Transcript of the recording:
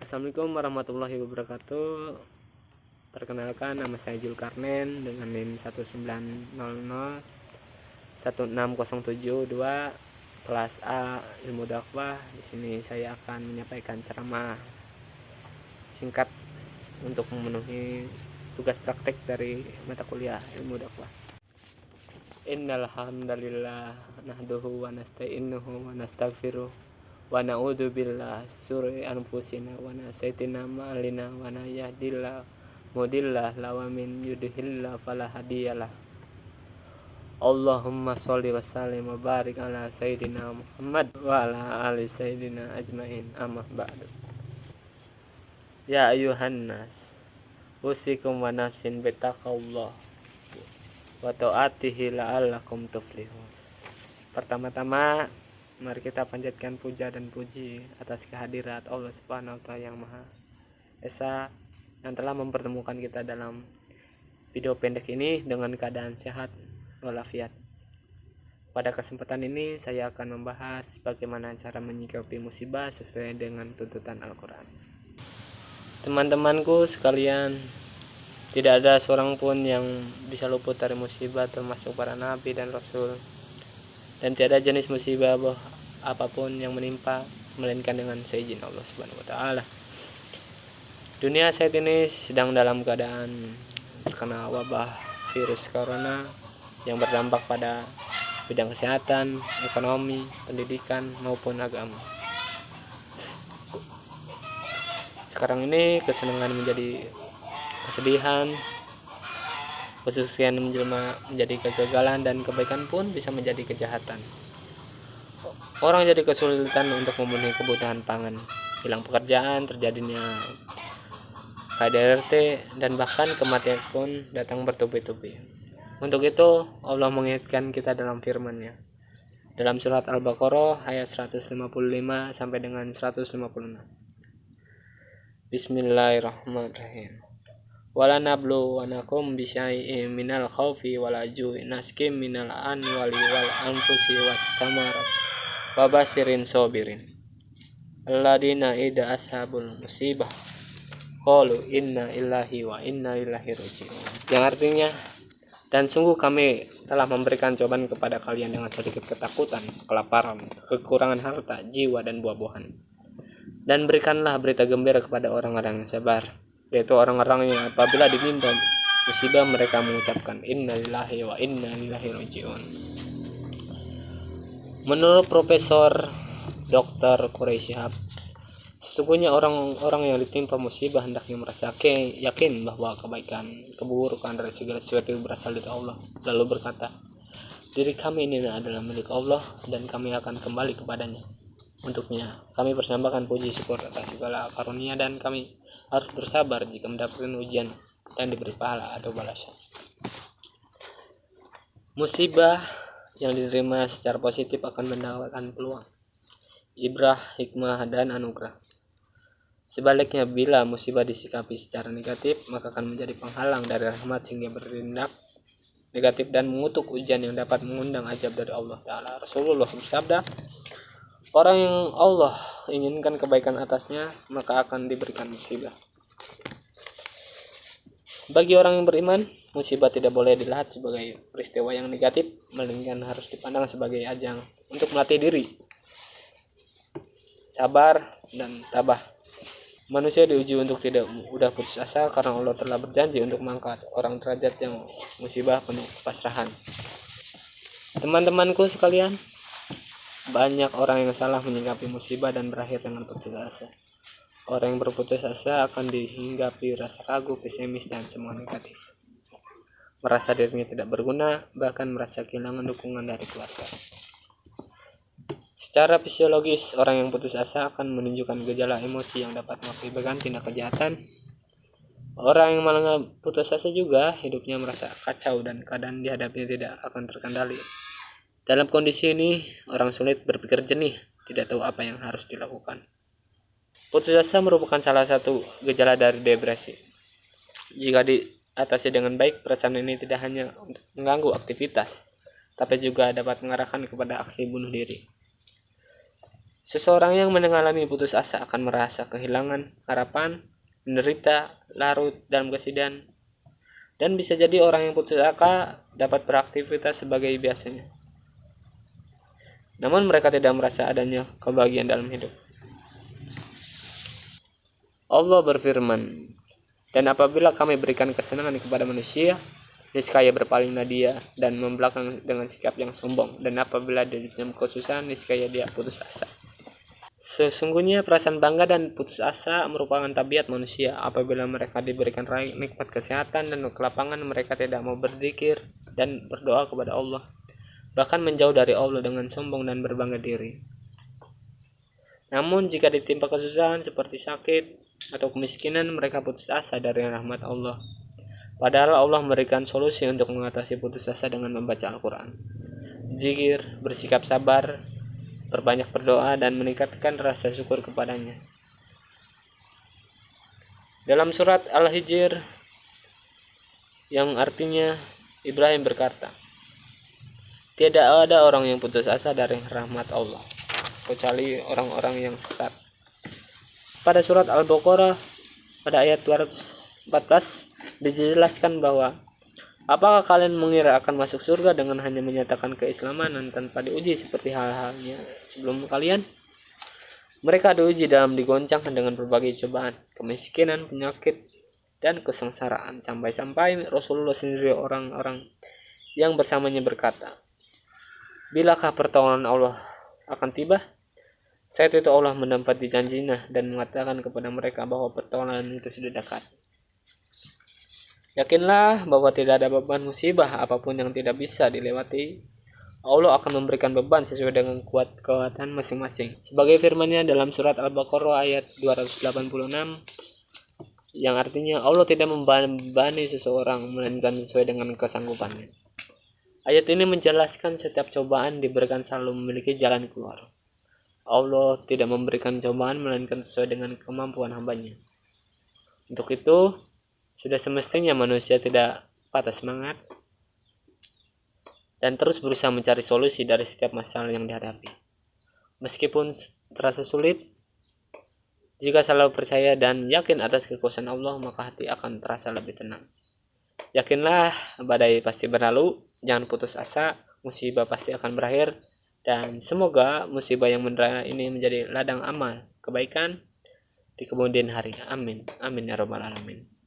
Assalamualaikum warahmatullahi wabarakatuh. Perkenalkan, nama saya Julkarnen dengan NIM 19001607 kelas A Ilmu Dakwah. Di sini saya akan menyampaikan ceramah singkat untuk memenuhi tugas praktek dari mata kuliah Ilmu Dakwah. Innal hamdalillah nahduhu wa nasta'inuhu wa nastaghfiruh wa na'udzu billahi syururi anfusina wa sayyi'atina a'malina wa may yahdihillahu mudillah wa min yudhlil fala hadiyalah. Allahumma sholli wa sallim wa barik ala sayyidina Muhammad wa ala ali sayyidina ajmain, amma ba'du. Ya ayuhan nas, usikum wa nafsin bitaqallah wa ta'atihi la'allakum tuflihun. Pertama-tama, mari kita panjatkan puja dan puji atas kehadirat Allah Subhanahu wa Ta'ala yang Maha Esa yang telah mempertemukan kita dalam video pendek ini dengan keadaan sehat walafiat. Pada kesempatan ini saya akan membahas bagaimana cara menyikapi musibah sesuai dengan tuntutan Al-Quran. Teman-temanku sekalian, tidak ada seorang pun yang bisa luput dari musibah, termasuk para nabi dan rasul. Dan tiada jenis musibah apapun yang menimpa melainkan dengan seizin Allah Subhanahu wa Ta'ala. Dunia saat ini sedang dalam keadaan terkena wabah virus corona yang berdampak pada bidang kesehatan, ekonomi, pendidikan maupun agama. Sekarang ini kesenangan menjadi kesedihan, kesusahan menjelma menjadi kegagalan, dan kebaikan pun bisa menjadi kejahatan. Orang jadi kesulitan untuk memenuhi kebutuhan pangan, hilang pekerjaan, terjadinya KDRT, dan bahkan kematian pun datang bertubi-tubi. Untuk itu Allah mengingatkan kita dalam firman-Nya dalam surat Al-Baqarah ayat 155 sampai dengan 156. Bismillahirrahmanirrahim. Wala nablu wanakum bisyai'im minal khawfi wal ju'i naskim minal anwali wal anfusi was samarat wa basirin sabirin alladina ida ashabul musibah qalu inna illahi wa inna ilaihi raji'un, yang artinya, dan sungguh kami telah memberikan cobaan kepada kalian dengan sedikit ketakutan, kelaparan, kekurangan harta, jiwa, dan buah-buahan. Dan berikanlah berita gembira kepada orang-orang yang sabar, yaitu orang-orang yang apabila ditimpa musibah mereka mengucapkan inna lillahi wa inna ilaihi raji'un. Menurut Profesor Dr. Quraish Shihab, sesungguhnya orang-orang yang ditimpa musibah hendaknya merasa yakin bahwa kebaikan, keburukan dari segala sesuatu berasal dari Allah, lalu berkata, diri kami ini adalah milik Allah dan kami akan kembali kepadanya. Untuknya kami persembahkan puji syukur atas segala karunia, dan kami harus bersabar jika mendapatkan ujian dan diberi pahala atau balasan. Musibah yang diterima secara positif akan mendapatkan peluang, ibrah, hikmah, dan anugerah. Sebaliknya, bila musibah disikapi secara negatif, maka akan menjadi penghalang dari rahmat sehingga bertindak negatif dan mengutuk ujian yang dapat mengundang azab dari Allah Ta'ala. Rasulullah bersabda, orang yang Allah inginkan kebaikan atasnya, maka akan diberikan musibah. Bagi orang yang beriman, musibah tidak boleh dilihat sebagai peristiwa yang negatif, melainkan harus dipandang sebagai ajang untuk melatih diri, sabar, dan tabah. Manusia diuji untuk tidak mudah putus asa, karena Allah telah berjanji untuk mengangkat orang derajat yang musibah penuh kepasrahan. Teman-temanku sekalian, banyak orang yang salah menyikapi musibah dan berakhir dengan putus asa. Orang yang berputus asa akan dihinggapi rasa ragu, pesimis, dan semua negatif. Merasa dirinya tidak berguna, bahkan merasa kehilangan dukungan dari keluarga. Secara fisiologis, orang yang putus asa akan menunjukkan gejala emosi yang dapat mengakibatkan tindak kejahatan. Orang yang malah putus asa juga hidupnya merasa kacau dan keadaan dihadapinya tidak akan terkendali. Dalam kondisi ini, orang sulit berpikir jernih, tidak tahu apa yang harus dilakukan. Putus asa merupakan salah satu gejala dari depresi. Jika diatasi dengan baik, perasaan ini tidak hanya untuk mengganggu aktivitas, tapi juga dapat mengarahkan kepada aksi bunuh diri. Seseorang yang mengalami putus asa akan merasa kehilangan harapan, menderita, larut dalam kesedihan, dan bisa jadi orang yang putus asa dapat beraktivitas sebagai biasanya. Namun mereka tidak merasa adanya kebahagiaan dalam hidup. Allah berfirman, dan apabila kami berikan kesenangan kepada manusia, niscaya berpalinglah dia dan membelakang dengan sikap yang sombong. Dan apabila dia dalam kesusahan, niscaya dia putus asa. Sesungguhnya perasaan bangga dan putus asa merupakan tabiat manusia. Apabila mereka diberikan nikmat kesehatan dan kelapangan, mereka tidak mau berzikir dan berdoa kepada Allah, bahkan menjauh dari Allah dengan sombong dan berbangga diri. Namun jika ditimpa kesusahan seperti sakit atau kemiskinan, mereka putus asa dari rahmat Allah. Padahal Allah memberikan solusi untuk mengatasi putus asa dengan membaca Al-Quran, zikir, bersikap sabar, perbanyak berdoa, dan meningkatkan rasa syukur kepadanya. Dalam surat Al-Hijr, yang artinya Ibrahim berkata, "Tidak ada orang yang putus asa dari rahmat Allah, kecuali orang-orang yang sesat." Pada surat Al-Baqarah pada ayat 214 dijelaskan bahwa, apakah kalian mengira akan masuk surga dengan hanya menyatakan keislaman dan tanpa diuji seperti hal-halnya sebelum kalian? Mereka diuji dalam digoncangkan dengan berbagai cobaan, kemiskinan, penyakit, dan kesengsaraan, sampai-sampai Rasulullah sendiri orang-orang yang bersamanya berkata, "Bilakah pertolongan Allah akan tiba?" Saat itu Allah menepati janjinya dan mengatakan kepada mereka bahwa pertolongan itu sudah dekat. Yakinlah bahwa tidak ada beban musibah apapun yang tidak bisa dilewati. Allah akan memberikan beban sesuai dengan kekuatan masing-masing. Sebagai firman-Nya dalam surat Al-Baqarah ayat 286, yang artinya Allah tidak membebani seseorang melainkan sesuai dengan kesanggupannya. Ayat ini menjelaskan setiap cobaan diberikan selalu memiliki jalan keluar. Allah tidak memberikan cobaan melainkan sesuai dengan kemampuan hambanya. Untuk itu, sudah semestinya manusia tidak patah semangat dan terus berusaha mencari solusi dari setiap masalah yang dihadapi. Meskipun terasa sulit, jika selalu percaya dan yakin atas kekuasaan Allah, maka hati akan terasa lebih tenang. Yakinlah, badai pasti berlalu, jangan putus asa, musibah pasti akan berakhir, dan semoga musibah yang menimpa ini menjadi ladang amal kebaikan di kemudian hari. Amin. Amin ya rabbal alamin.